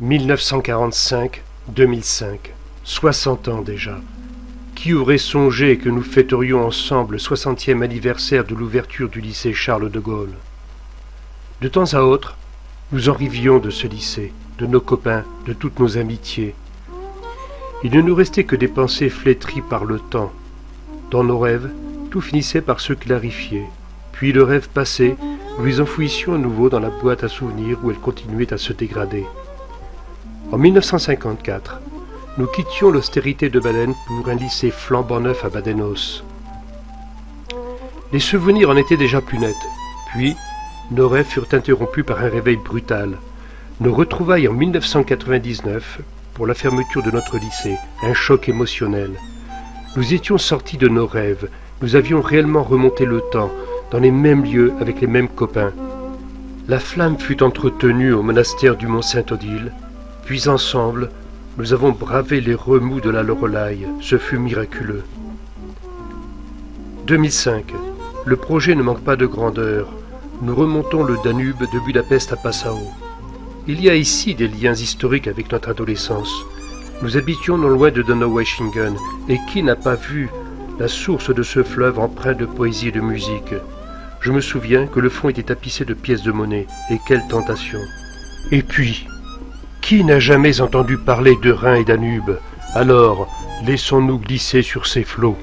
1945-2005, 60 ans déjà. Qui aurait songé que nous fêterions ensemble le 60e anniversaire de l'ouverture du lycée Charles de Gaulle? De temps à autre, nous en rêvions de ce lycée, de nos copains, de toutes nos amitiés. Il ne nous restait que des pensées flétries par le temps. Dans nos rêves, tout finissait par se clarifier. Puis le rêve passé, nous les enfouissions à nouveau dans la boîte à souvenirs où elles continuaient à se dégrader. En 1954, nous quittions l'austérité de Baden pour un lycée flambant neuf à Badenoch. Les souvenirs en étaient déjà plus nets. Puis, nos rêves furent interrompus par un réveil brutal. Nos retrouvailles en 1999 pour la fermeture de notre lycée, un choc émotionnel. Nous étions sortis de nos rêves, nous avions réellement remonté le temps, dans les mêmes lieux avec les mêmes copains. La flamme fut entretenue au monastère du Mont-Saint-Odile, puis ensemble, nous avons bravé les remous de la Loreley. Ce fut miraculeux. 2005. Le projet ne manque pas de grandeur. Nous remontons le Danube de Budapest à Passau. Il y a ici des liens historiques avec notre adolescence. Nous habitions non loin de Donaueschingen, et qui n'a pas vu la source de ce fleuve empreint de poésie et de musique? Je me souviens que le fond était tapissé de pièces de monnaie, et quelle tentation! Et puis, qui n'a jamais entendu parler de Rhin et Danube? Alors, laissons-nous glisser sur ces flots.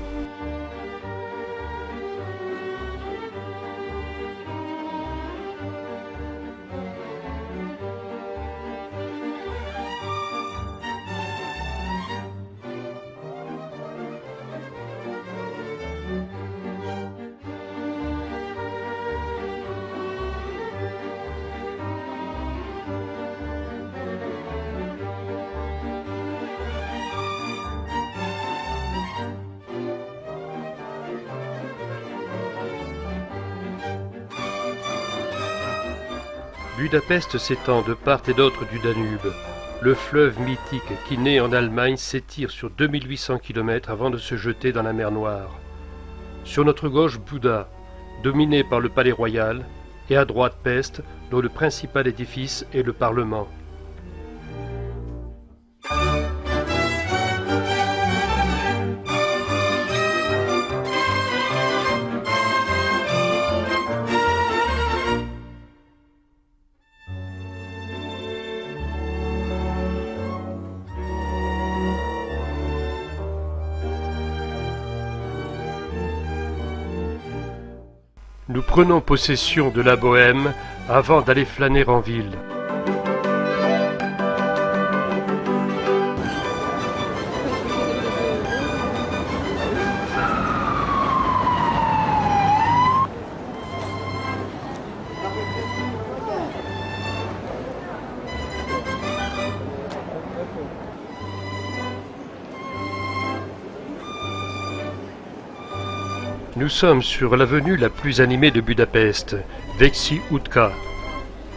Budapest s'étend de part et d'autre du Danube. Le fleuve mythique qui naît en Allemagne s'étire sur 2800 km avant de se jeter dans la mer Noire. Sur notre gauche, Buda, dominé par le palais royal, et à droite Pest, dont le principal édifice est le Parlement. Nous prenons possession de la Bohême avant d'aller flâner en ville. Nous sommes sur l'avenue la plus animée de Budapest, Váci utca,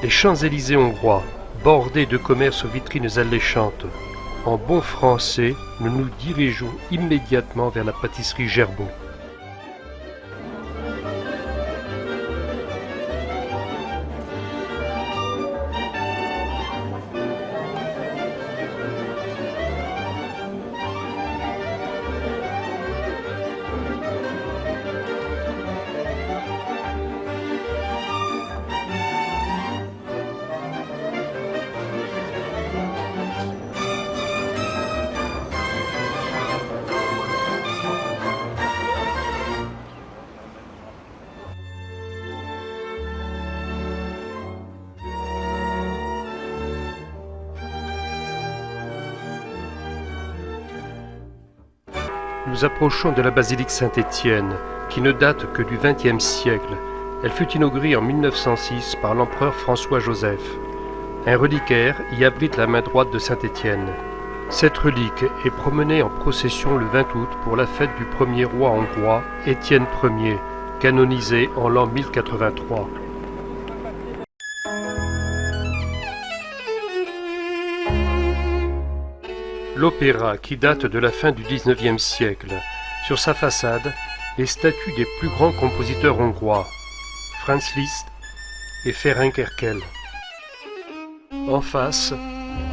les Champs-Élysées hongrois, bordés de commerces aux vitrines alléchantes. En bon français, nous nous dirigeons immédiatement vers la pâtisserie Gerbaud. Nous approchons de la basilique Saint-Étienne, qui ne date que du XXe siècle. Elle fut inaugurée en 1906 par l'empereur François-Joseph. Un reliquaire y abrite la main droite de Saint-Étienne. Cette relique est promenée en procession le 20 août pour la fête du premier roi hongrois, Étienne Ier, canonisé en l'an 1083. L'opéra, qui date de la fin du XIXe siècle. Sur sa façade, les statues des plus grands compositeurs hongrois, Franz Liszt et Ferenc Erkel. En face,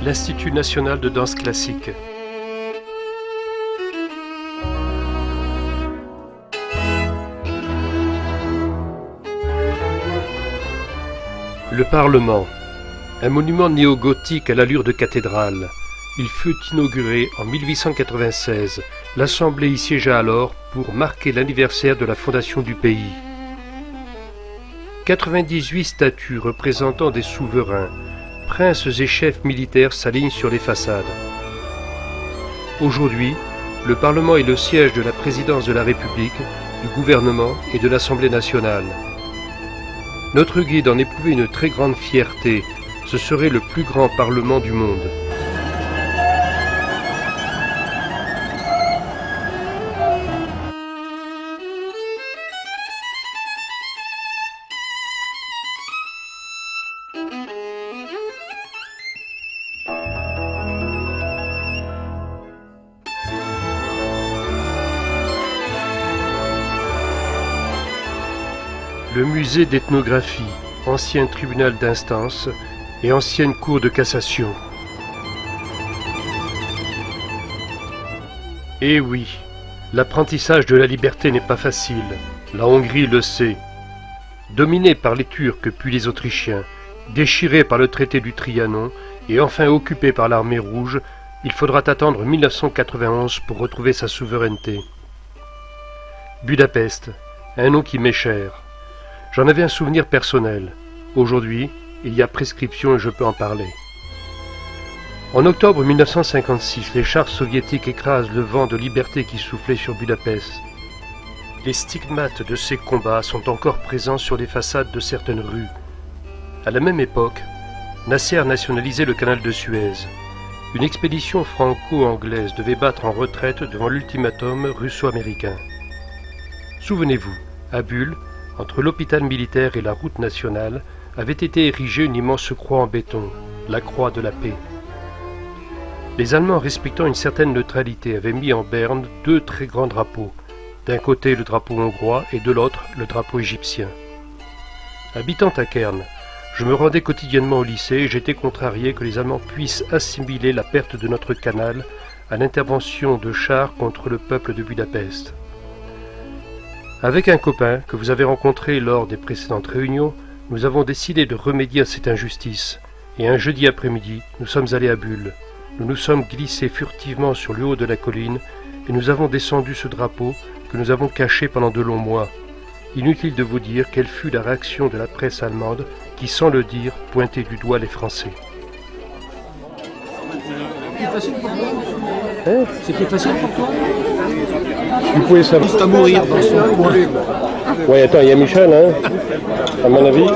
l'Institut national de danse classique. Le Parlement, un monument néo-gothique à l'allure de cathédrale. Il fut inauguré en 1896. L'Assemblée y siégea alors pour marquer l'anniversaire de la fondation du pays. 98 statues représentant des souverains, princes et chefs militaires s'alignent sur les façades. Aujourd'hui, le Parlement est le siège de la présidence de la République, du gouvernement et de l'Assemblée nationale. Notre guide en éprouvait une très grande fierté. Ce serait le plus grand Parlement du monde. Le musée d'ethnographie, ancien tribunal d'instance et ancienne cour de cassation. Eh oui, l'apprentissage de la liberté n'est pas facile. La Hongrie le sait. Dominée par les Turcs puis les Autrichiens, déchirée par le traité du Trianon et enfin occupée par l'armée rouge, il faudra attendre 1991 pour retrouver sa souveraineté. Budapest, un nom qui m'est cher. J'en avais un souvenir personnel. Aujourd'hui, il y a prescription et je peux en parler. En octobre 1956, les chars soviétiques écrasent le vent de liberté qui soufflait sur Budapest. Les stigmates de ces combats sont encore présents sur les façades de certaines rues. À la même époque, Nasser nationalisait le canal de Suez. Une expédition franco-anglaise devait battre en retraite devant l'ultimatum russo-américain. Souvenez-vous, à Bulle, entre l'hôpital militaire et la route nationale, avait été érigée une immense croix en béton, la croix de la paix. Les Allemands, respectant une certaine neutralité, avaient mis en berne deux très grands drapeaux, d'un côté le drapeau hongrois et de l'autre le drapeau égyptien. Habitant à Kern, je me rendais quotidiennement au lycée et j'étais contrarié que les Allemands puissent assimiler la perte de notre canal à l'intervention de chars contre le peuple de Budapest. Avec un copain que vous avez rencontré lors des précédentes réunions, nous avons décidé de remédier à cette injustice. Et un jeudi après-midi, nous sommes allés à Bulle. Nous nous sommes glissés furtivement sur le haut de la colline et nous avons descendu ce drapeau que nous avons caché pendant de longs mois. Inutile de vous dire quelle fut la réaction de la presse allemande qui, sans le dire, pointait du doigt les Français. C'est plus facile pour toi hein? C'est plus facile pour toi. Vous pouvez savoir. Juste à mourir dans son coin. Oui, attends, il y a Michel, hein, à mon avis.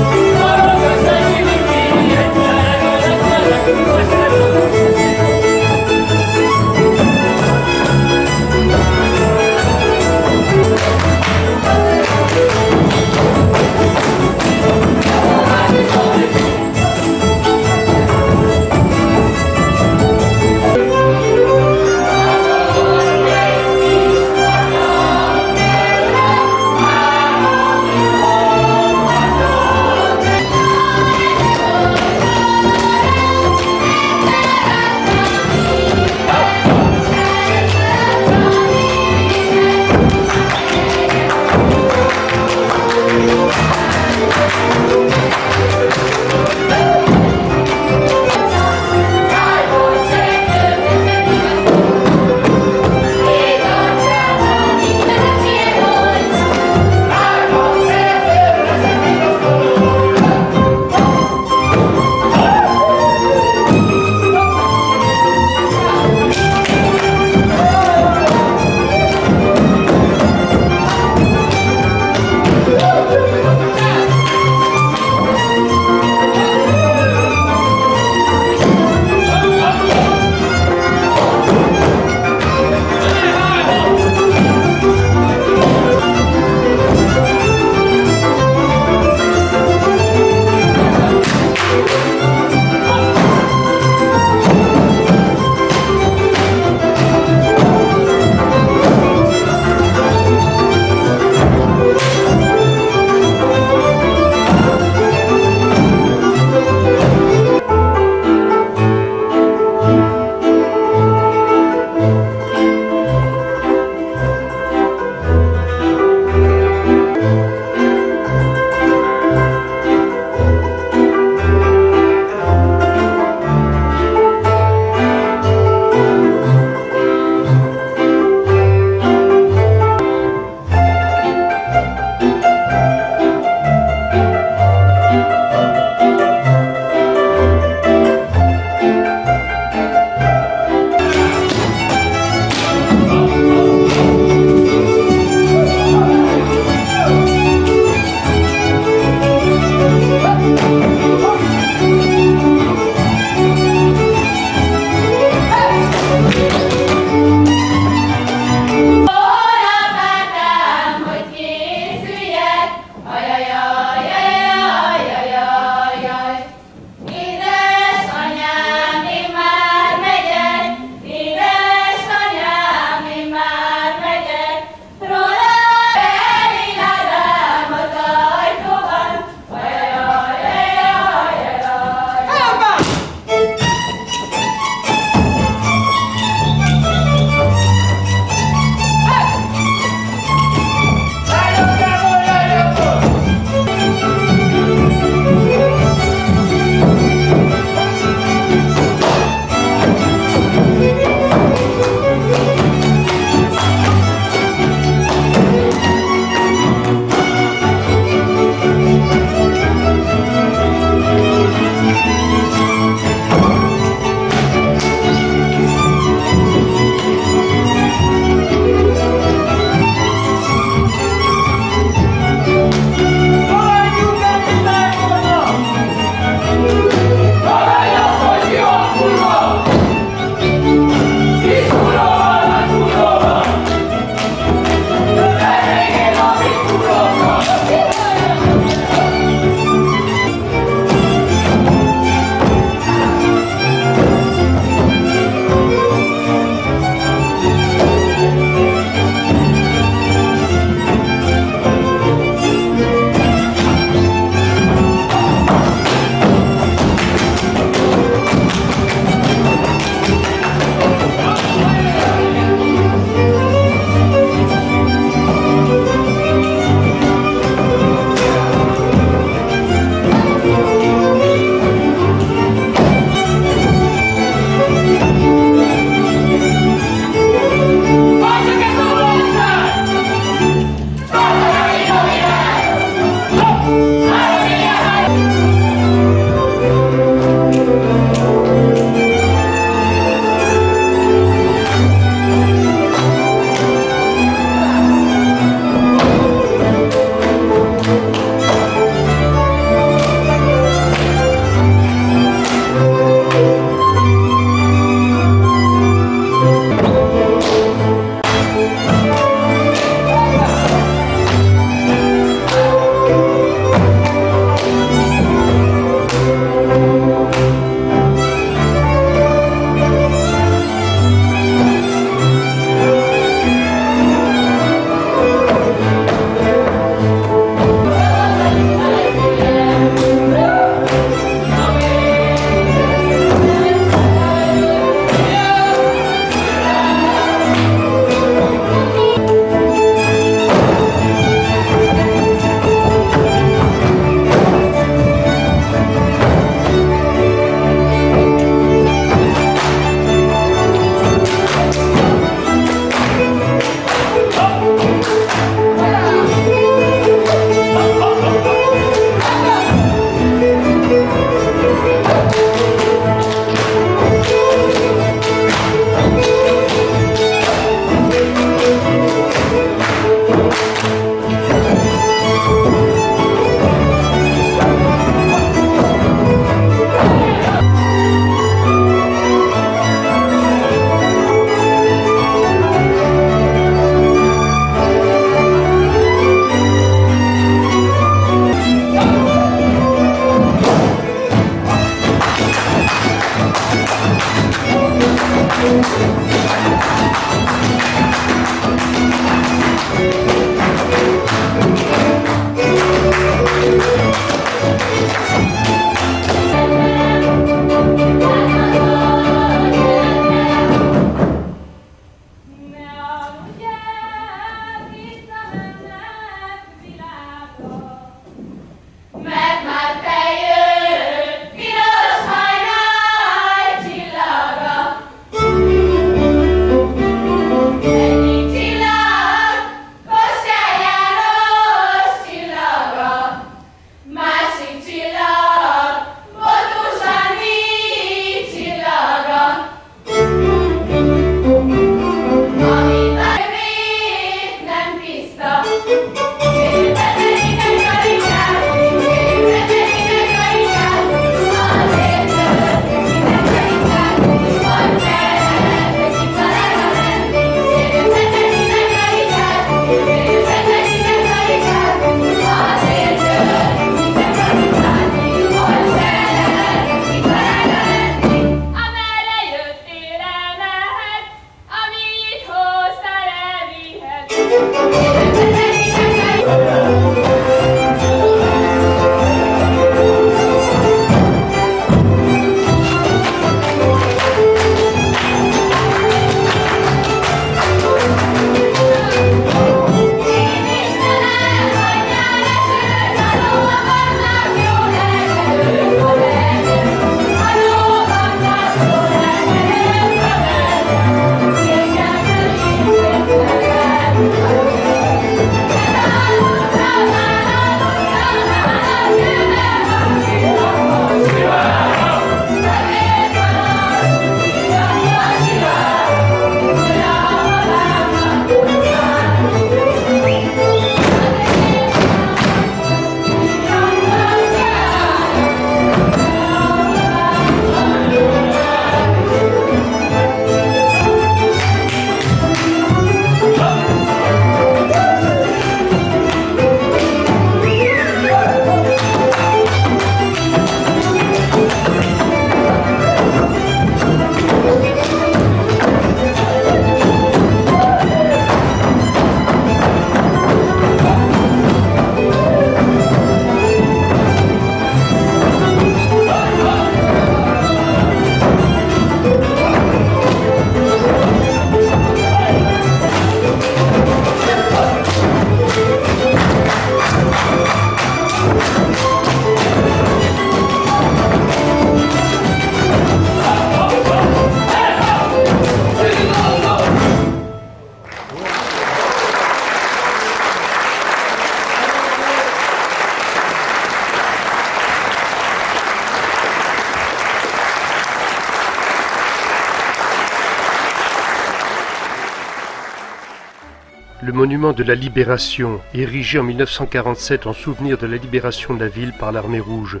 le monument de la Libération, érigé en 1947 en souvenir de la libération de la ville par l'Armée rouge.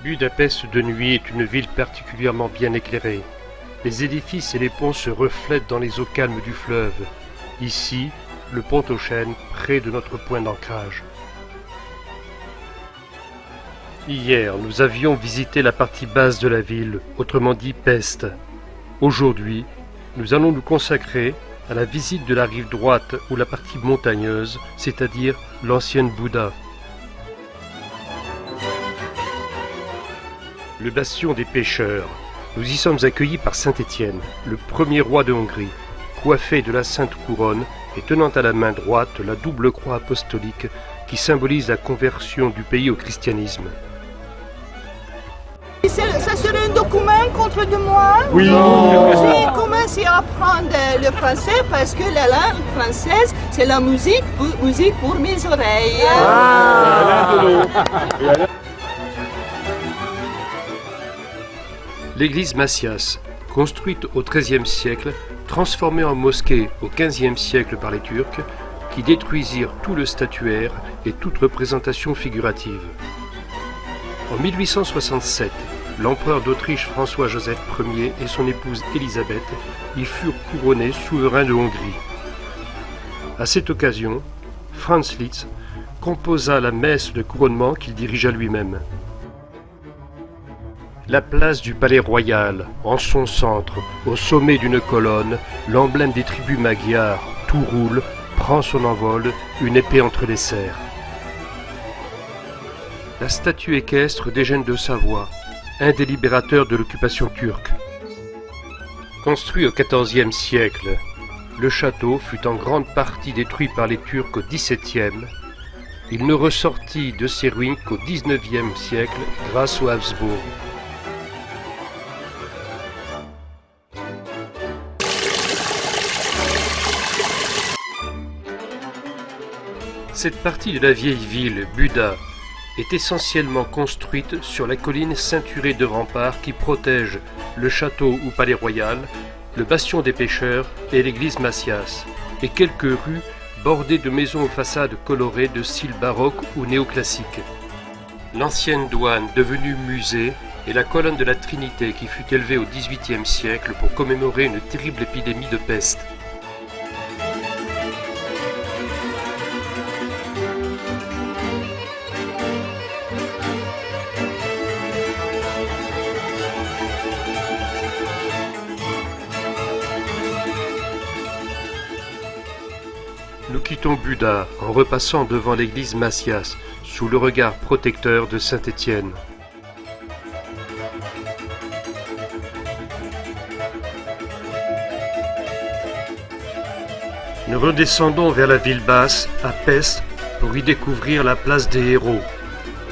Budapest de nuit est une ville particulièrement bien éclairée. Les édifices et les ponts se reflètent dans les eaux calmes du fleuve. Ici, le pont aux Chênes, près de notre point d'ancrage. Hier, nous avions visité la partie basse de la ville, autrement dit Pest. Aujourd'hui, nous allons nous consacrer à la visite de la rive droite ou la partie montagneuse, c'est-à-dire l'ancienne Buda. Le bastion des pêcheurs. Nous y sommes accueillis par Saint Étienne, le premier roi de Hongrie, coiffé de la Sainte Couronne et tenant à la main droite la double croix apostolique qui symbolise la conversion du pays au christianisme. Ça serait un document contre de moi. Oui. J'ai commencé à apprendre le français parce que la langue française, c'est la musique pour mes oreilles. L'église Massias, construite au XIIIe siècle, transformée en mosquée au XVe siècle par les Turcs, qui détruisirent tout le statuaire et toute représentation figurative. En 1867, l'empereur d'Autriche François-Joseph Ier et son épouse Élisabeth y furent couronnés souverains de Hongrie. À cette occasion, Franz Liszt composa la messe de couronnement qu'il dirigea lui-même. La place du Palais Royal, en son centre, au sommet d'une colonne, l'emblème des tribus magyares, tout roule, prend son envol, une épée entre les serres. La statue équestre d'Eugène de Savoie, un des libérateurs de l'occupation turque. Construit au XIVe siècle, le château fut en grande partie détruit par les Turcs au XVIIe. Il ne ressortit de ses ruines qu'au XIXe siècle grâce aux Habsbourg. Cette partie de la vieille ville, Buda, est essentiellement construite sur la colline ceinturée de remparts qui protègent le château ou palais royal, le bastion des pêcheurs et l'église Massias, et quelques rues bordées de maisons aux façades colorées de style baroque ou néoclassique. L'ancienne douane devenue musée et la colonne de la Trinité qui fut élevée au XVIIIe siècle pour commémorer une terrible épidémie de peste. Nous quittons Buda en repassant devant l'église Massias, sous le regard protecteur de Saint Étienne. Nous redescendons vers la ville basse, à Pest, pour y découvrir la place des héros.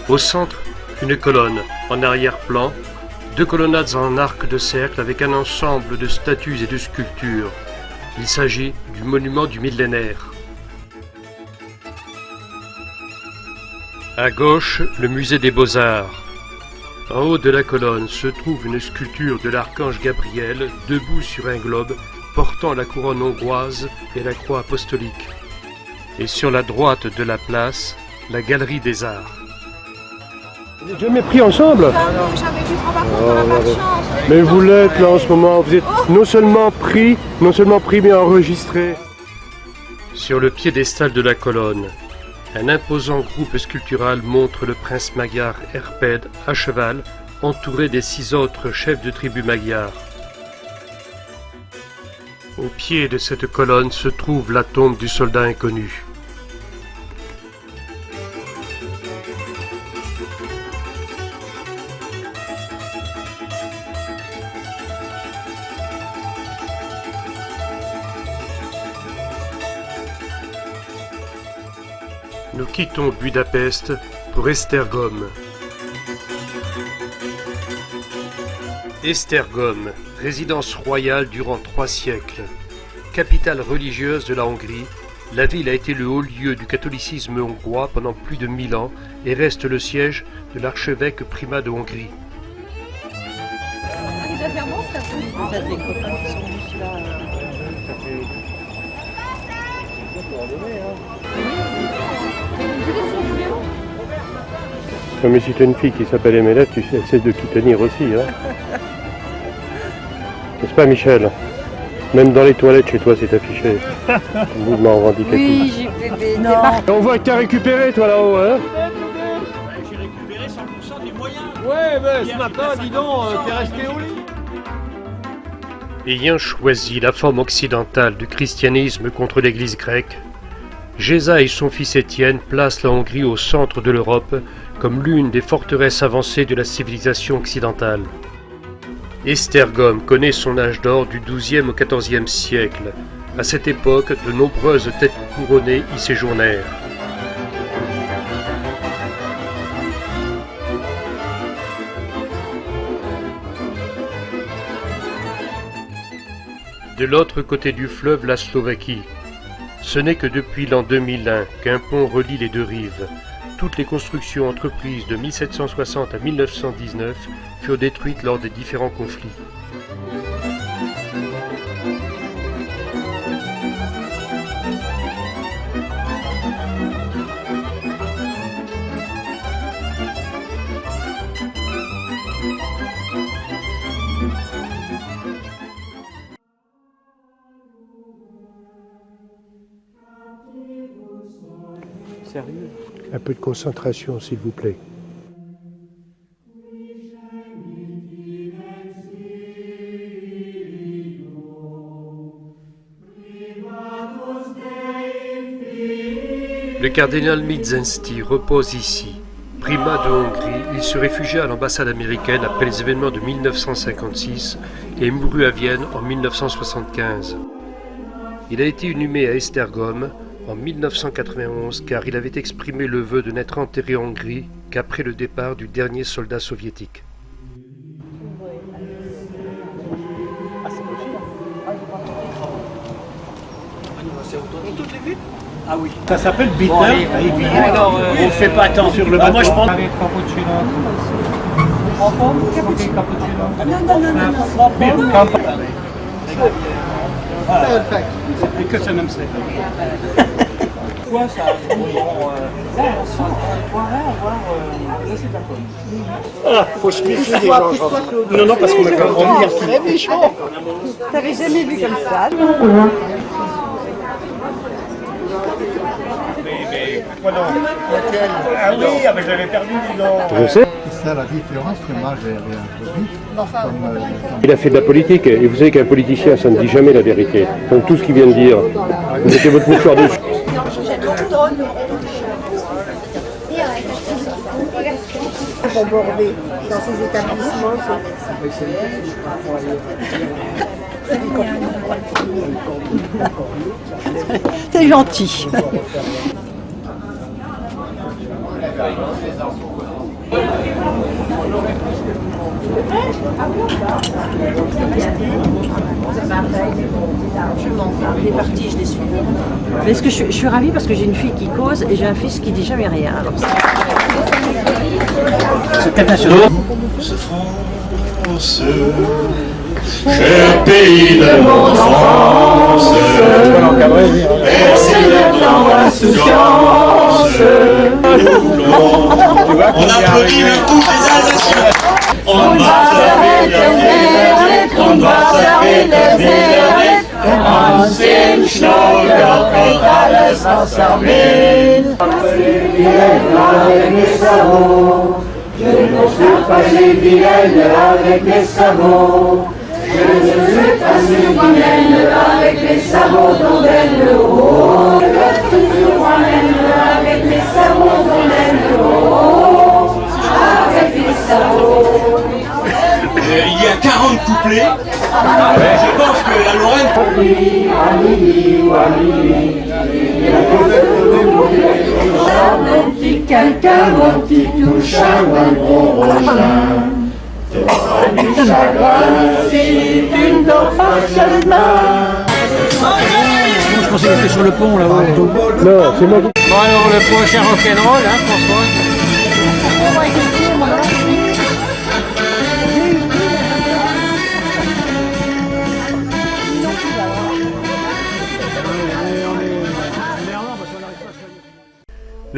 Au centre, une colonne, en arrière-plan, deux colonnades en arc de cercle avec un ensemble de statues et de sculptures. Il s'agit du monument du millénaire. À gauche, le musée des Beaux-Arts. En haut de la colonne se trouve une sculpture de l'archange Gabriel debout sur un globe portant la couronne hongroise et la croix apostolique. Et sur la droite de la place, la galerie des arts. Vous n'êtes jamais pris ensemble? Non, jamais dû prendre par contre, on n'a pas de chance. Mais vous l'êtes là en ce moment, vous êtes non seulement pris mais enregistré. Sur le piédestal de la colonne, un imposant groupe sculptural montre le prince magyar Erped à cheval, entouré des 6 autres chefs de tribu magyars. Au pied de cette colonne se trouve la tombe du soldat inconnu. Nous quittons Budapest pour Esztergom. Esztergom, résidence royale durant 3 siècles. Capitale religieuse de la Hongrie, la ville a été le haut lieu du catholicisme hongrois pendant plus de 1000 ans et reste le siège de l'archevêque primat de Hongrie. Non, mais si tu as une fille qui s'appelle Emela, tu sais, essaie de tout tenir aussi. Hein. N'est-ce pas, Michel? Même dans les toilettes chez toi, c'est affiché. Mouvement revendicatif. Oui, j'ai bébé. Non. On voit que tu as récupéré, toi, là-haut. Hein. J'ai récupéré 100% des moyens. Ouais, mais ce matin, dis donc, t'es resté au lit. Ayant choisi la forme occidentale du christianisme contre l'Église grecque, Géza et son fils Étienne placent la Hongrie au centre de l'Europe comme l'une des forteresses avancées de la civilisation occidentale. Esztergom connaît son âge d'or du XIIe au XIVe siècle. À cette époque, de nombreuses têtes couronnées y séjournèrent. De l'autre côté du fleuve, la Slovaquie. Ce n'est que depuis l'an 2001 qu'un pont relie les deux rives. Toutes les constructions entreprises de 1760 à 1919 furent détruites lors des différents conflits. Sérieux? Un peu de concentration, s'il vous plaît. Le cardinal Mizensty repose ici. Primat de Hongrie, il se réfugia à l'ambassade américaine après les événements de 1956 et mourut à Vienne en 1975. Il a été inhumé à Esztergom en 1991 car il avait exprimé le vœu de n'être enterré en Hongrie qu'après le départ du dernier soldat soviétique. Ah oui. Ça s'appelle bitter. Bon, allez, alors, on fait pas attention sur le bateau. Moi je prends. Avec cappuccino. Cappuccino. C'est plus que ça n'aime ça. Quoi ça Faut se méfier des gens. Non, non, parce qu'on m'a pas revenir. Très méchant. T'avais jamais vu comme ça? Quoi donc? Ah oui, mais je l'avais perdu, dis donc. Je sais. C'est ça la différence que moi j'ai introduite. Il a fait de la politique, et vous savez qu'un politicien, ça ne dit jamais la vérité. Donc tout ce qu'il vient de dire, vous mettez votre mouchoir dessus. Bordé dans ces établissements. C'est gentil. Je m'en fous, il est parti, je l'ai suivi. Mais est-ce que je suis ravie parce que j'ai une fille qui cause et j'ai un fils qui dit jamais rien. Alors C'est international. France, cher pays de mon enfance, merci de ton insouciance. On applaudit le coup des Alsaciens. On va servir der Welt, on va servir der Welt, on sind Schnurger und alles außer Welt. Avec mes sabots, je ne suis pas une vilaine avec mes sabots. Je ne suis pas une vilaine avec mes sabots dont donne le haut. Je suis moi-même avec mes sabots dont donne le haut. Avec mes sabots. Il y a 40 couplets. Je pense que la Lorraine. Mon petit quelqu'un, mon petit touchant, mon gros rochin. C'est pas du chagrin, c'est une d'enfant seulement. Je pensais qu'il était sur le pont là-haut. Non, c'est moi. Bon alors le prochain rock'n'roll, hein, François.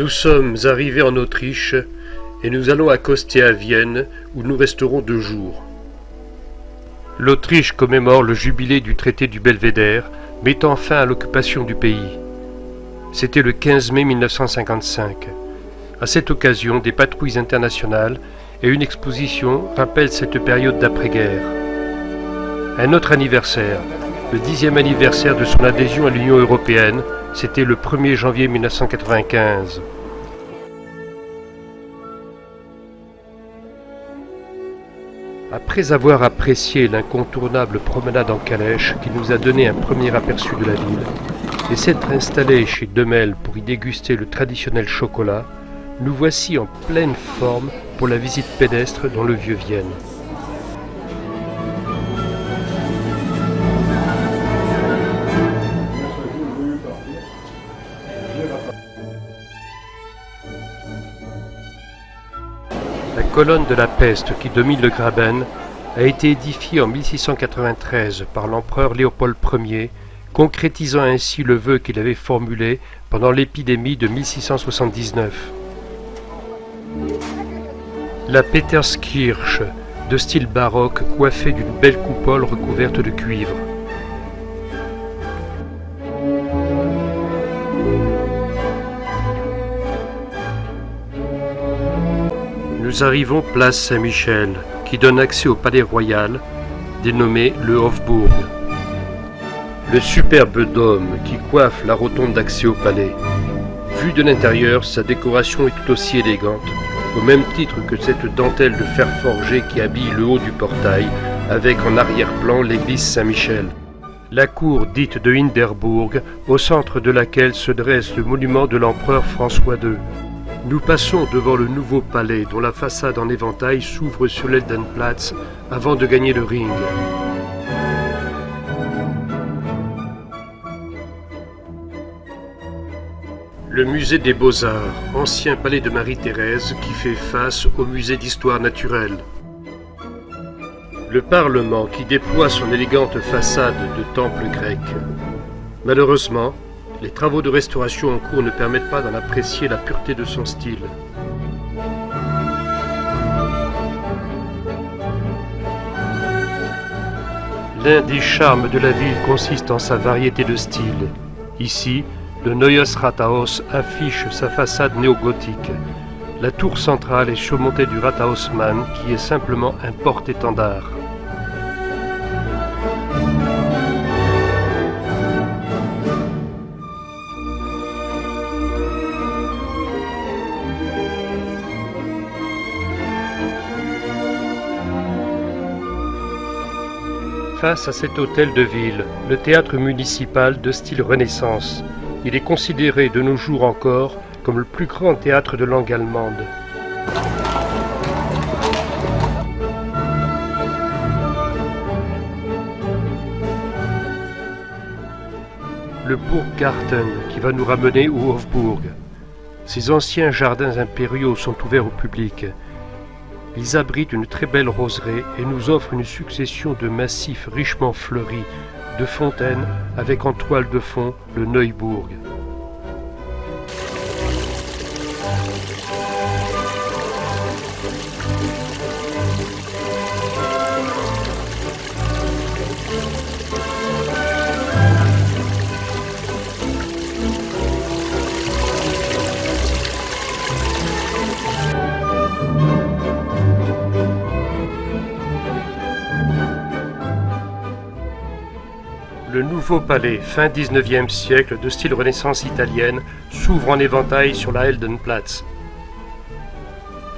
Nous sommes arrivés en Autriche et nous allons accoster à Vienne où nous resterons 2 jours. L'Autriche commémore le jubilé du traité du Belvédère, mettant fin à l'occupation du pays. C'était le 15 mai 1955. À cette occasion, des patrouilles internationales et une exposition rappellent cette période d'après-guerre. Un autre anniversaire, le 10e anniversaire de son adhésion à l'Union européenne, c'était le 1er janvier 1995. Après avoir apprécié l'incontournable promenade en calèche qui nous a donné un premier aperçu de la ville, et s'être installé chez Demel pour y déguster le traditionnel chocolat, nous voici en pleine forme pour la visite pédestre dans le Vieux-Vienne. La colonne de la peste qui domine le Graben a été édifiée en 1693 par l'empereur Léopold Ier, concrétisant ainsi le vœu qu'il avait formulé pendant l'épidémie de 1679. La Peterskirche, de style baroque, coiffée d'une belle coupole recouverte de cuivre. Nous arrivons place Saint-Michel, qui donne accès au palais royal, dénommé le Hofburg. Le superbe dôme qui coiffe la rotonde d'accès au palais. Vu de l'intérieur, sa décoration est tout aussi élégante, au même titre que cette dentelle de fer forgé qui habille le haut du portail, avec en arrière-plan l'église Saint-Michel. La cour dite de Hinderburg, au centre de laquelle se dresse le monument de l'empereur François II. Nous passons devant le nouveau palais dont la façade en éventail s'ouvre sur l'Heldenplatz avant de gagner le ring. Le musée des Beaux-Arts, ancien palais de Marie-Thérèse qui fait face au musée d'histoire naturelle. Le Parlement qui déploie son élégante façade de temple grec. Malheureusement, les travaux de restauration en cours ne permettent pas d'en apprécier la pureté de son style. L'un des charmes de la ville consiste en sa variété de styles. Ici, le Neues Rathaus affiche sa façade néogothique. La tour centrale est surmontée du Rathausmann qui est simplement un porte-étendard. Face à cet hôtel de ville, le théâtre municipal de style Renaissance. Il est considéré de nos jours encore comme le plus grand théâtre de langue allemande. Le Burggarten qui va nous ramener au Hofburg. Ces anciens jardins impériaux sont ouverts au public. Ils abritent une très belle roseraie et nous offrent une succession de massifs richement fleuris, de fontaines avec en toile de fond le Neuburg. Le nouveau palais, fin 19e siècle, de style Renaissance italienne, s'ouvre en éventail sur la Heldenplatz.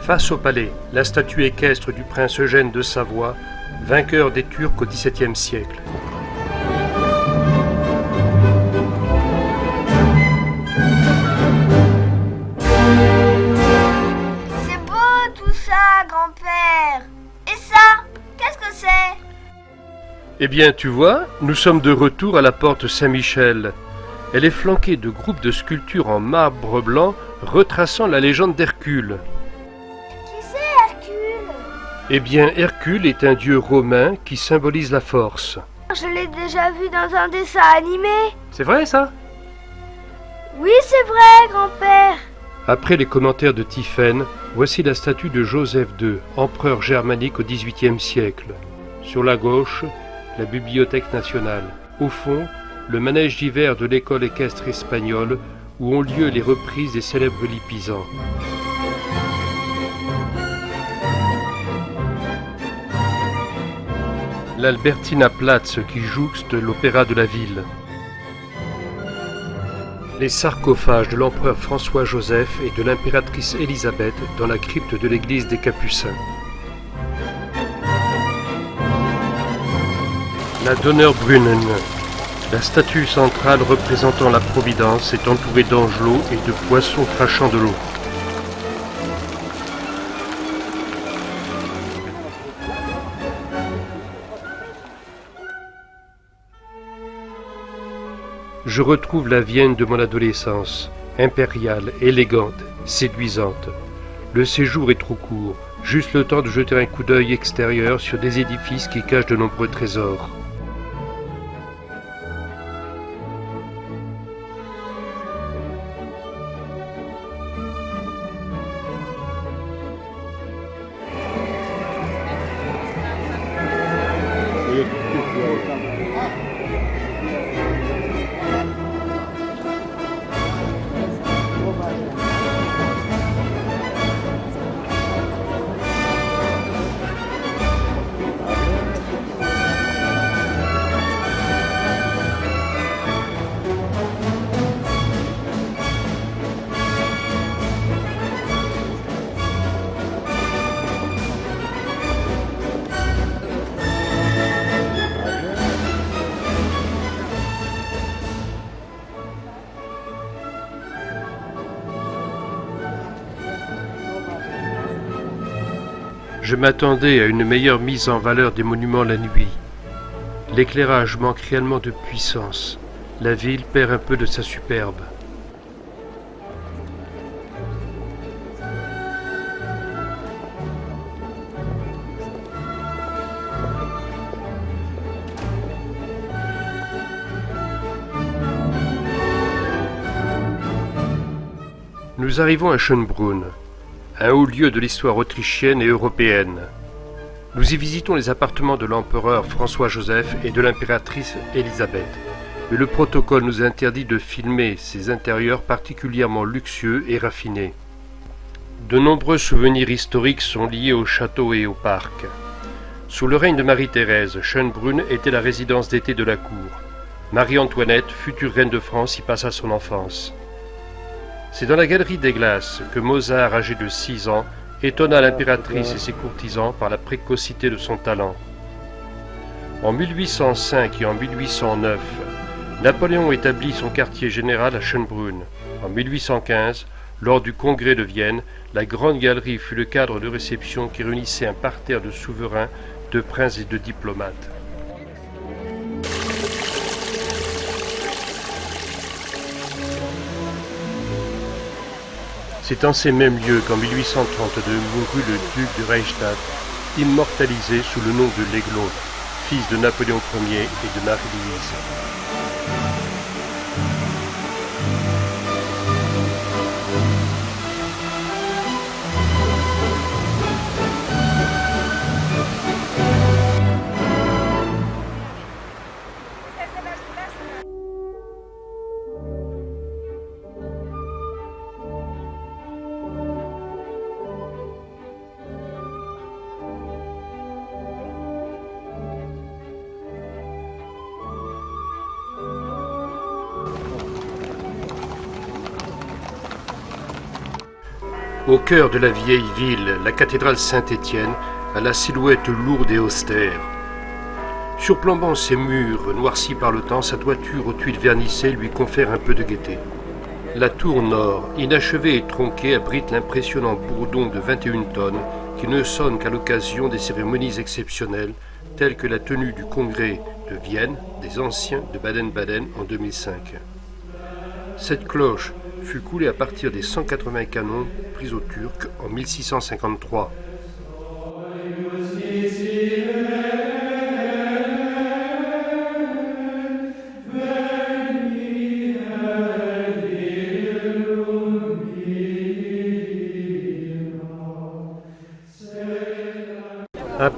Face au palais, la statue équestre du prince Eugène de Savoie, vainqueur des Turcs au XVIIe siècle. C'est beau tout ça, grand-père. Et ça, qu'est-ce que c'est ? Eh bien, tu vois, nous sommes de retour à la porte Saint-Michel. Elle est flanquée de groupes de sculptures en marbre blanc retraçant la légende d'Hercule. Qui c'est Hercule ? Eh bien, Hercule est un dieu romain qui symbolise la force. Je l'ai déjà vu dans un dessin animé. C'est vrai, ça ? Oui, c'est vrai, grand-père. Après les commentaires de Tiphaine, voici la statue de Joseph II, empereur germanique au XVIIIe siècle. Sur la gauche, la Bibliothèque nationale. Au fond, le manège d'hiver de l'école équestre espagnole où ont lieu les reprises des célèbres Lipisans. L'Albertina-Platz qui jouxte l'opéra de la ville. Les sarcophages de l'empereur François-Joseph et de l'impératrice Élisabeth dans la crypte de l'église des Capucins. La Donnerbrunnen, la statue centrale représentant la Providence, est entourée d'angelots et de poissons crachant de l'eau. Je retrouve la Vienne de mon adolescence, impériale, élégante, séduisante. Le séjour est trop court, juste le temps de jeter un coup d'œil extérieur sur des édifices qui cachent de nombreux trésors. Je m'attendais à une meilleure mise en valeur des monuments la nuit. L'éclairage manque réellement de puissance. La ville perd un peu de sa superbe. Nous arrivons à Schönbrunn, un haut lieu de l'histoire autrichienne et européenne. Nous y visitons les appartements de l'empereur François-Joseph et de l'impératrice Élisabeth, mais le protocole nous interdit de filmer ces intérieurs particulièrement luxueux et raffinés. De nombreux souvenirs historiques sont liés au château et au parc. Sous le règne de Marie-Thérèse, Schönbrunn était la résidence d'été de la cour. Marie-Antoinette, future reine de France, y passa son enfance. C'est dans la galerie des Glaces que Mozart, âgé de 6 ans, étonna l'impératrice et ses courtisans par la précocité de son talent. En 1805 et en 1809, Napoléon établit son quartier général à Schönbrunn. En 1815, lors du congrès de Vienne, la Grande Galerie fut le cadre de réception qui réunissait un parterre de souverains, de princes et de diplomates. C'est en ces mêmes lieux qu'en 1832 mourut le duc de Reichstadt, immortalisé sous le nom de l'Aiglon, fils de Napoléon Ier et de Marie-Louise. Au cœur de la vieille ville, la cathédrale Saint-Étienne a la silhouette lourde et austère. Surplombant ses murs noircis par le temps, sa toiture aux tuiles vernissées lui confère un peu de gaieté. La tour nord, inachevée et tronquée, abrite l'impressionnant bourdon de 21 tonnes qui ne sonne qu'à l'occasion des cérémonies exceptionnelles telles que la tenue du congrès de Vienne des anciens de Baden-Baden en 2005. Cette cloche fut coulée à partir des 180 canons pris aux Turcs en 1653.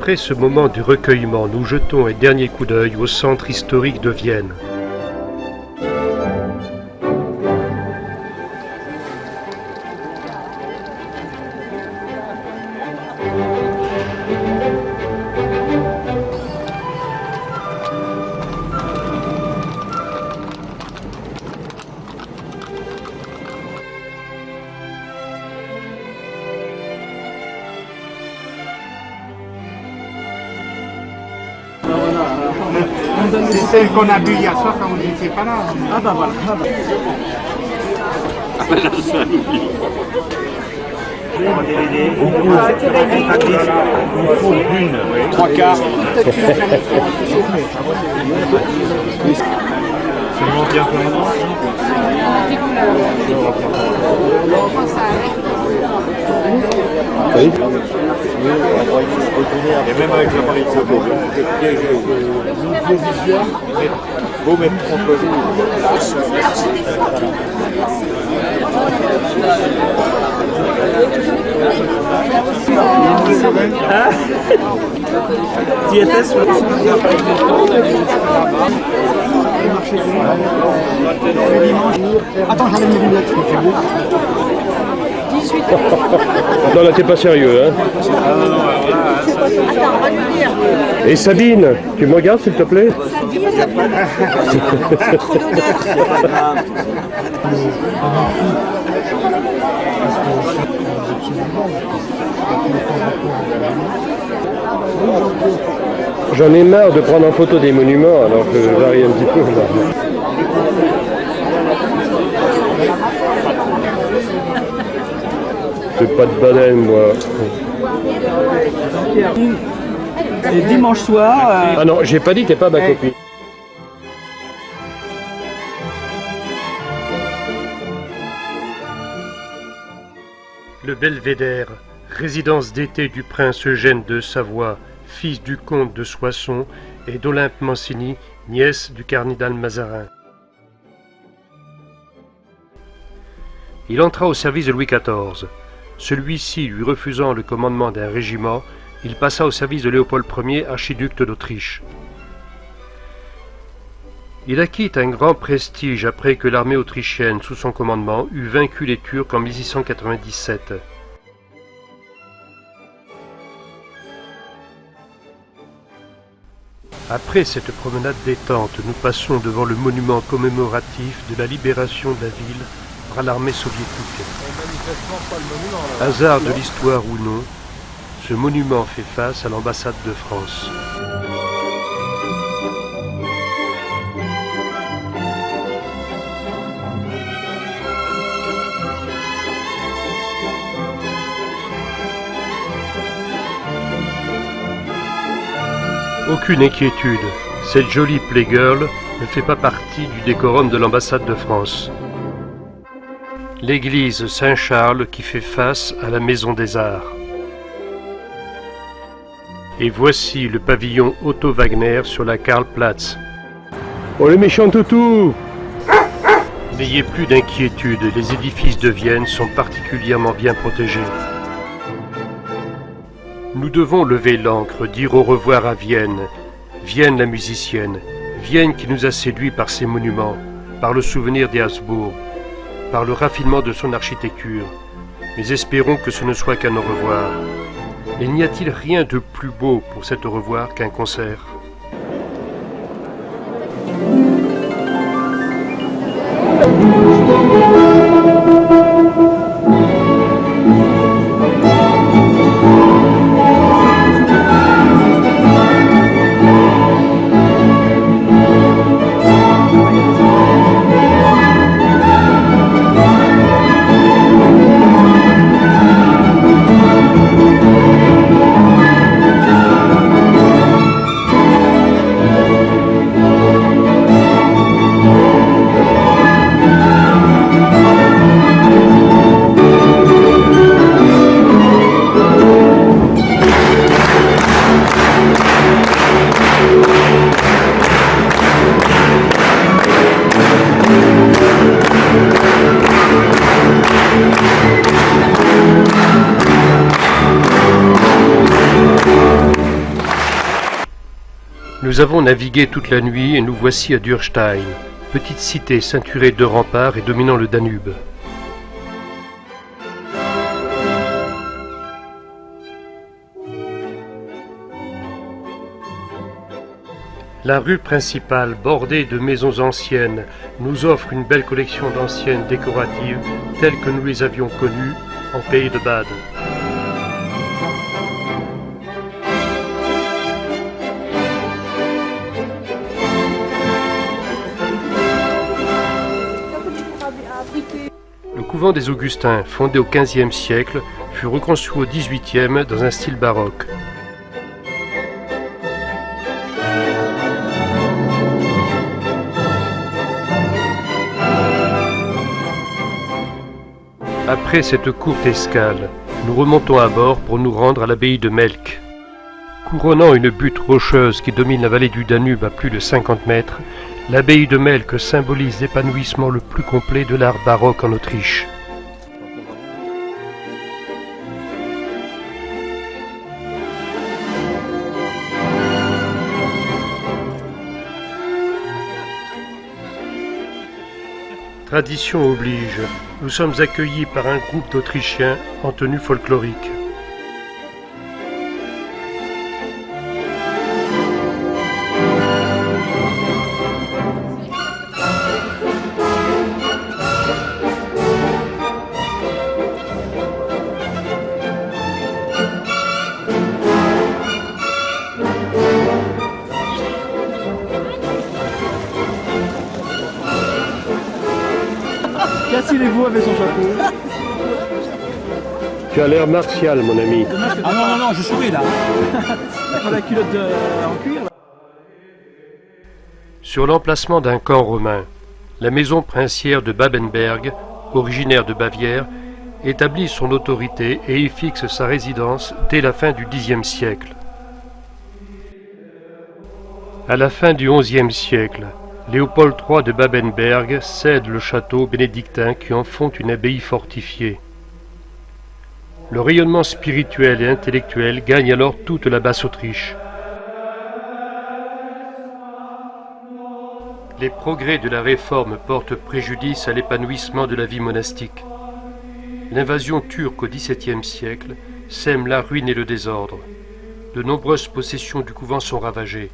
Après ce moment de recueillement, nous jetons un dernier coup d'œil au centre historique de Vienne. C'est celle qu'on a bu hier soir quand vous n'étiez pas là. Ah bah voilà. Ah bah. Trois quarts. Oui. Et même avec l'appareil photo, le piège visuel, beau mettre contre Tu étais sur Attends, j'enlève mes lunettes. Non, là, t'es pas sérieux, hein. Attends, on va lui dire. Et Sabine, tu me regardes, s'il te plaît? Trop d'honneur. J'en ai marre de prendre en photo des monuments, alors que je varie un petit peu. Là. C'est pas de baleine, moi. Et dimanche soir. Ah non, j'ai pas dit t'es pas ma copine. Le Belvédère, résidence d'été du prince Eugène de Savoie, fils du comte de Soissons, et d'Olympe Mancini, nièce du cardinal Mazarin. Il entra au service de Louis XIV. Celui-ci lui refusant le commandement d'un régiment, il passa au service de Léopold Ier, archiduc d'Autriche. Il acquit un grand prestige après que l'armée autrichienne, sous son commandement, eut vaincu les Turcs en 1697. Après cette promenade détente, nous passons devant le monument commémoratif de la libération de la ville par l'armée soviétique. Hasard de l'histoire ou non, ce monument fait face à l'ambassade de France. Aucune inquiétude, cette jolie playgirl ne fait pas partie du décorum de l'ambassade de France. L'église Saint-Charles qui fait face à la Maison des Arts. Et voici le pavillon Otto Wagner sur la Karlplatz. Oh les méchants toutous! N'ayez plus d'inquiétude, les édifices de Vienne sont particulièrement bien protégés. Nous devons lever l'ancre, dire au revoir à Vienne, Vienne la musicienne, Vienne qui nous a séduits par ses monuments, par le souvenir des Habsbourg, par le raffinement de son architecture. Mais espérons que ce ne soit qu'un au revoir. Et n'y a-t-il rien de plus beau pour cet au revoir qu'un concert ? Nous avons navigué toute la nuit et nous voici à Dürstein, petite cité ceinturée de remparts et dominant le Danube. La rue principale, bordée de maisons anciennes, nous offre une belle collection d'anciennes décoratives telles que nous les avions connues en pays de Bade. Le couvent des Augustins, fondé au XVe siècle, fut reconstruit au XVIIIe dans un style baroque. Après cette courte escale, nous remontons à bord pour nous rendre à l'abbaye de Melk. Couronnant une butte rocheuse qui domine la vallée du Danube à plus de 50 mètres, l'abbaye de Melk symbolise l'épanouissement le plus complet de l'art baroque en Autriche. Tradition oblige, nous sommes accueillis par un groupe d'Autrichiens en tenue folklorique. Cassez-les-vous avec son chapeau. Tu as l'air martial, mon ami. Ah non, non, non, je souris là. Pas la culotte en cuir là. Sur l'emplacement d'un camp romain, la maison princière de Babenberg, originaire de Bavière, établit son autorité et y fixe sa résidence dès la fin du Xe siècle. À la fin du XIe siècle, Léopold III de Babenberg cède le château bénédictin qui en font une abbaye fortifiée. Le rayonnement spirituel et intellectuel gagne alors toute la Basse-Autriche. Les progrès de la réforme portent préjudice à l'épanouissement de la vie monastique. L'invasion turque au XVIIe siècle sème la ruine et le désordre. De nombreuses possessions du couvent sont ravagées.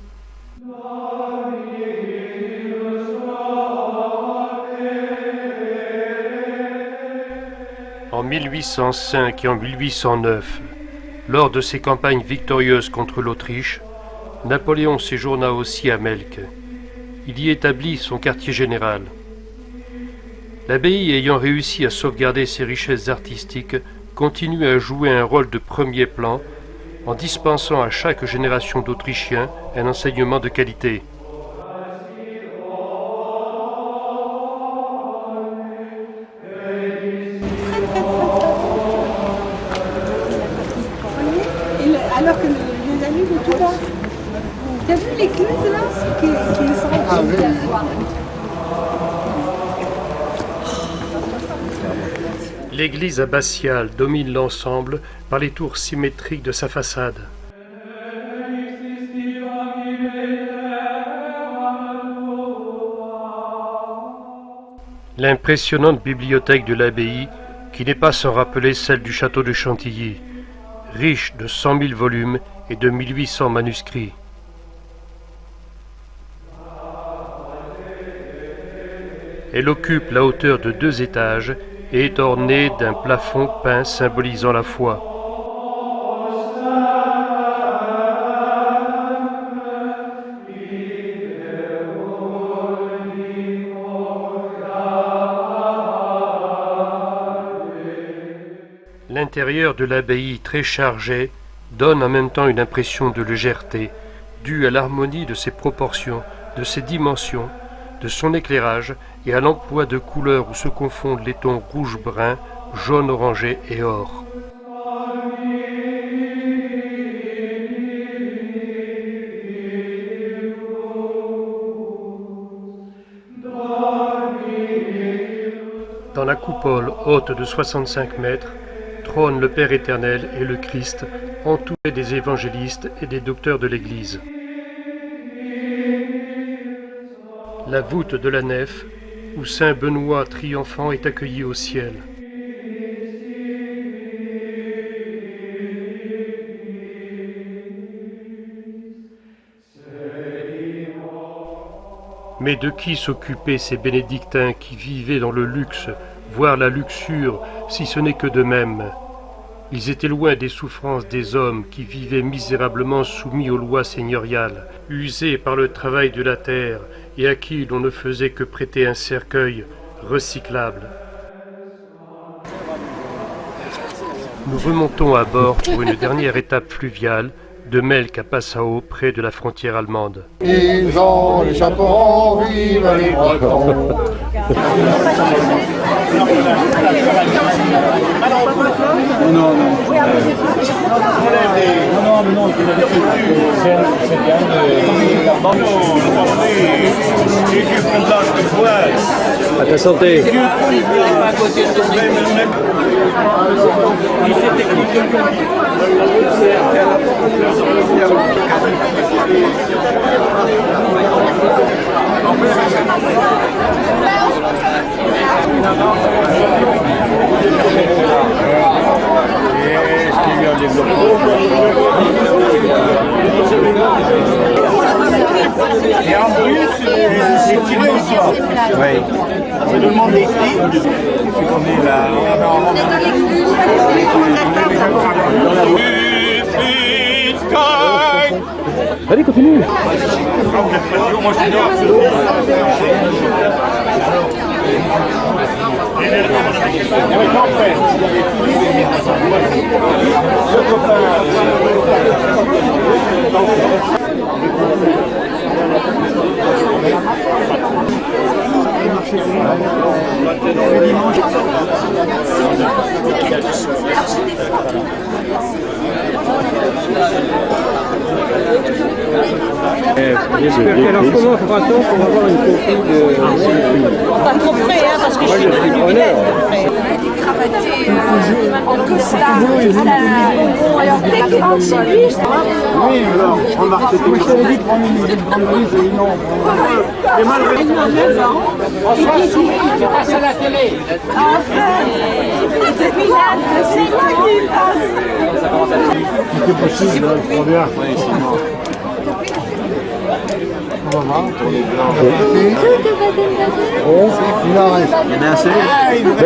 En 1805 et en 1809, lors de ses campagnes victorieuses contre l'Autriche, Napoléon séjourna aussi à Melk. Il y établit son quartier général. L'abbaye ayant réussi à sauvegarder ses richesses artistiques, continue à jouer un rôle de premier plan en dispensant à chaque génération d'Autrichiens un enseignement de qualité. Alors que les amis de tout bas. T'as vu l'église là qui sont L'église abbatiale domine l'ensemble par les tours symétriques de sa façade. L'impressionnante bibliothèque de l'abbaye, qui n'est pas sans rappeler celle du château de Chantilly, riche de 100 000 volumes et de 1800 manuscrits. Elle occupe la hauteur de 2 étages et est ornée d'un plafond peint symbolisant la foi. L'intérieur de l'abbaye très chargé donne en même temps une impression de légèreté, due à l'harmonie de ses proportions, de ses dimensions, de son éclairage et à l'emploi de couleurs où se confondent les tons rouge-brun, jaune-orangé et or. Dans la coupole haute de 65 mètres, trône le Père éternel et le Christ, entourés des évangélistes et des docteurs de l'Église. la voûte de la nef, où saint Benoît triomphant est accueilli au ciel. Mais de qui s'occupaient ces bénédictins qui vivaient dans le luxe, voire la luxure, si ce n'est que d'eux-mêmes? Ils étaient loin des souffrances des hommes qui vivaient misérablement soumis aux lois seigneuriales, usés par le travail de la terre et à qui l'on ne faisait que prêter un cercueil recyclable. Nous remontons à bord pour une dernière étape fluviale, de Melk à Passau, près de la frontière allemande. Ils ont les chapeaux, vive les Bretons. Non, À ta santé. Et en plus, c'est tiré au sort. Oui. C'est tout le monde écrit. Depuis qu'on est là. Allez, continue. Moi, je suis dehors. Avec mon frère. J'espère qu'elle en comment fera-t-on pour avoir une copie de... Pas trop près, hein, parce que je suis plus preneur. En costard, alors techniquement c'est lui. Oui, alors, remarquez tout. Je t'avais dit de prendre une grande prise et non. Et malgré Tu passes à la télé. Depuis là, c'est moi qui passe. c'est possible, trop bien. On va voir. Il en reste. Il y en a assez.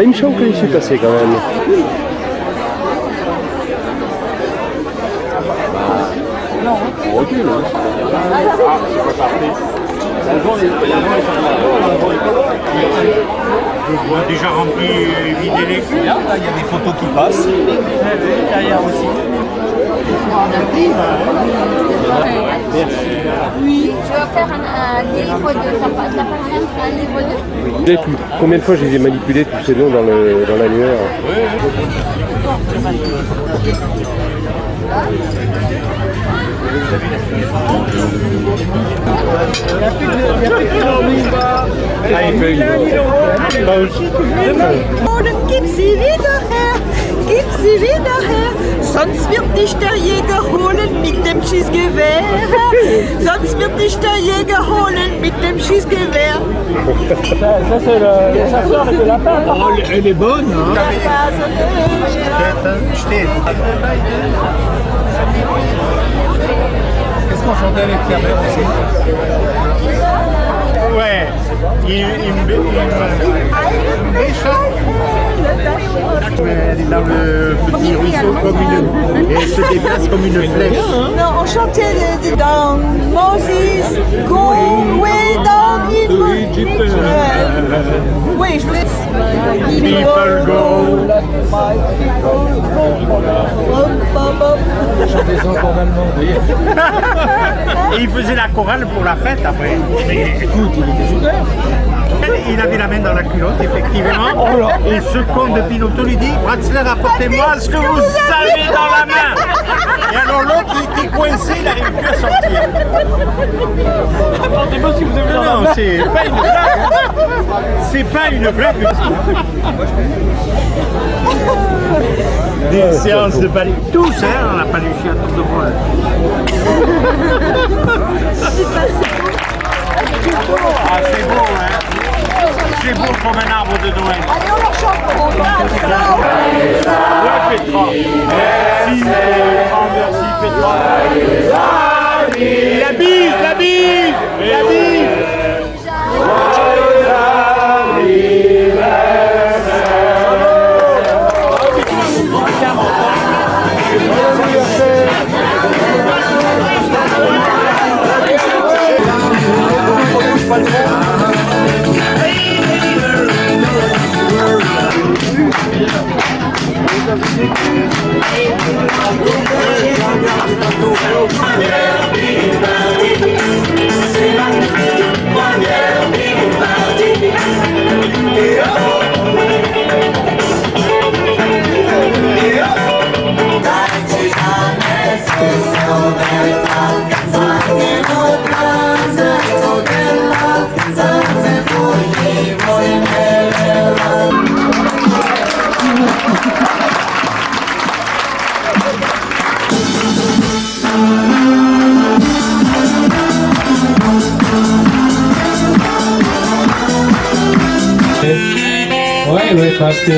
Il me semble que je suis passé quand même. On recule, hein. On a déjà rempli, vidé les culs. Là, il y a des photos qui passent. Derrière aussi. Oui, je vais faire un livre de. Ça passe un livre de. Combien de fois je les ai manipulés tous ces noms dans l'annuaire? Gib sie wieder her, gib sie wieder her, sonst wird dich der Jäger holen mit dem Schießgewehr. Sonst wird dich der Jäger holen mit dem Schießgewehr. Ça c'est le chasseur avec le lapin. Oh, elle est bonne, hein. Qu'est-ce qu'on chantait avec sa mère aussi? Ouais, il elle est dans le petit ruisseau comme une... Et elle se déplace comme une flèche. Non, on chantait dans Moses, go way down in Egypt. Oui, je voulais... People go. Et il faisait la chorale pour la fête après. Mais écoute, il était super. Il avait la main dans la culotte, effectivement. Et ce con de Pinotto lui dit, Bratzler, apportez-moi ce que vous avez dans la main. Et alors l'autre, il était coincé, il n'arrive plus à sortir. Apportez-moi si vous avez dans la main. Non, c'est pas une blague. C'est pas une blague. Des séances de paluchis. Tous, hein, on a paluché à tour de bras. Ah, c'est beau. Gabi! Gabi! Ouais, parce que...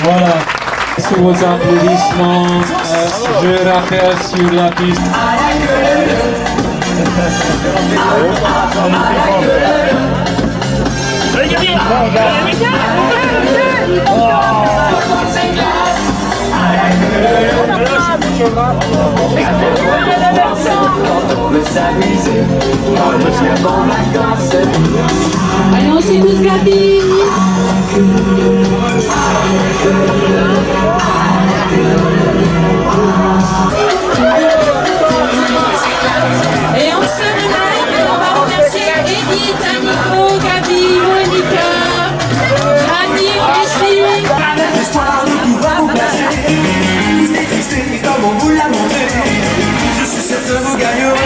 Voilà, sous vos applaudissements, je Rachel sur la piste. Allez, on s'est tous Gabi. Et on se remercie, on va remercier Edith, Nico, Gabi, Monica, Rani, Richie. L'histoire de tout va vous placer. Tristez, comme on vous l'a montré. Je suis sûr que vous gagnerez.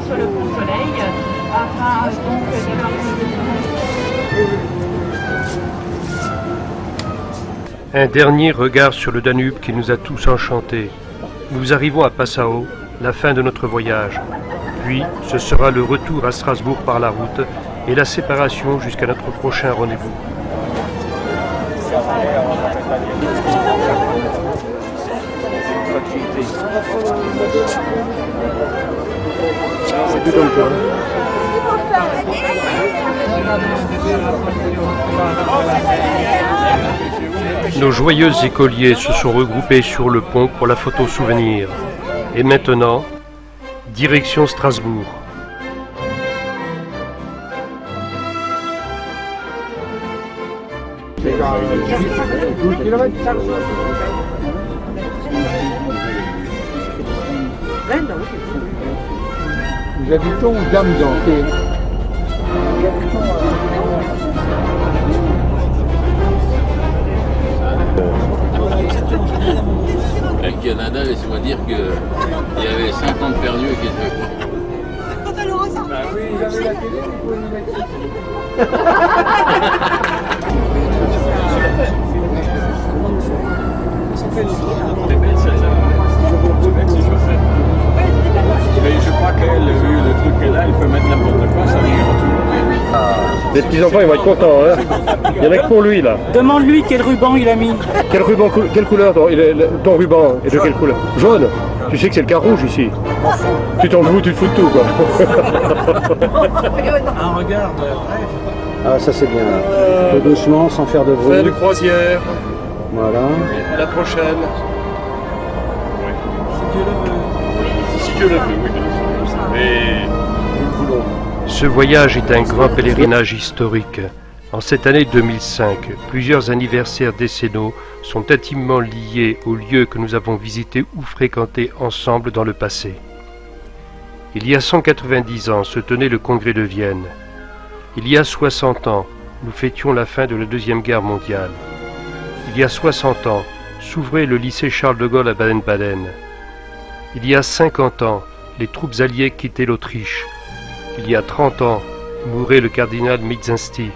Sur le pont Soleil, afin donc d'avoir Un dernier regard sur le Danube qui nous a tous enchantés. Nous arrivons à Passau, la fin de notre voyage. Puis, ce sera le retour à Strasbourg par la route et la séparation jusqu'à notre prochain rendez-vous. Nos joyeux écoliers se sont regroupés sur le pont pour la photo souvenir. Et maintenant, direction Strasbourg. Nous habitons Damzan. Avec Canada, laissez-moi dire qu'il y avait 50 perdus qui étaient quoi. Bah oui, j'avais la télé, C'est belle celle-là. Mais je crois qu'elle a eu le truc qu'elle a, elle peut mettre n'importe quoi, ça vient tout. Les petits-enfants, ils vont être contents, hein. Il y en a que pour lui, là. Demande-lui quel ruban il a mis. Quel ruban, quelle couleur ton ruban est de quelle couleur? Jaune. Tu sais que c'est le car rouge ici. Tu t'en fous, tu te fous de tout quoi. Ah, regarde, bref. Ah, ça c'est bien. Un peu doucement, sans faire de bruit. Fin de croisière. Voilà. À la prochaine. Si Dieu le veut, oui. Mais nous le voulons. Ce voyage est un grand pèlerinage historique. En cette année 2005, plusieurs anniversaires décennaux sont intimement liés aux lieux que nous avons visités ou fréquentés ensemble dans le passé. Il y a 190 ans se tenait le Congrès de Vienne. Il y a 60 ans, nous fêtions la fin de la Deuxième Guerre mondiale. Il y a 60 ans, s'ouvrait le lycée Charles de Gaulle à Baden-Baden. Il y a 50 ans, les troupes alliées quittaient l'Autriche. Il y a 30 ans, mourait le cardinal Miczinski.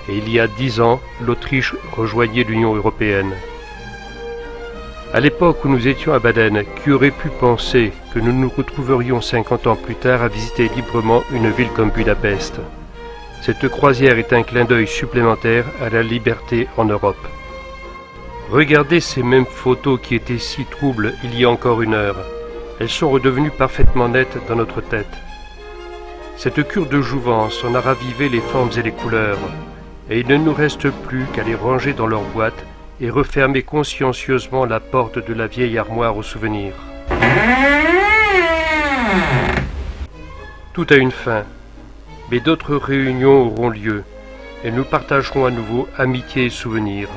Et il y a 10 ans, l'Autriche rejoignait l'Union européenne. À l'époque où nous étions à Baden, qui aurait pu penser que nous nous retrouverions 50 ans plus tard à visiter librement une ville comme Budapest? Cette croisière est un clin d'œil supplémentaire à la liberté en Europe. Regardez ces mêmes photos qui étaient si troubles il y a encore une heure. Elles sont redevenues parfaitement nettes dans notre tête. Cette cure de jouvence en a ravivé les formes et les couleurs, et il ne nous reste plus qu'à les ranger dans leur boîte et refermer consciencieusement la porte de la vieille armoire aux souvenirs. Tout a une fin, mais d'autres réunions auront lieu, et nous partagerons à nouveau amitié et souvenirs.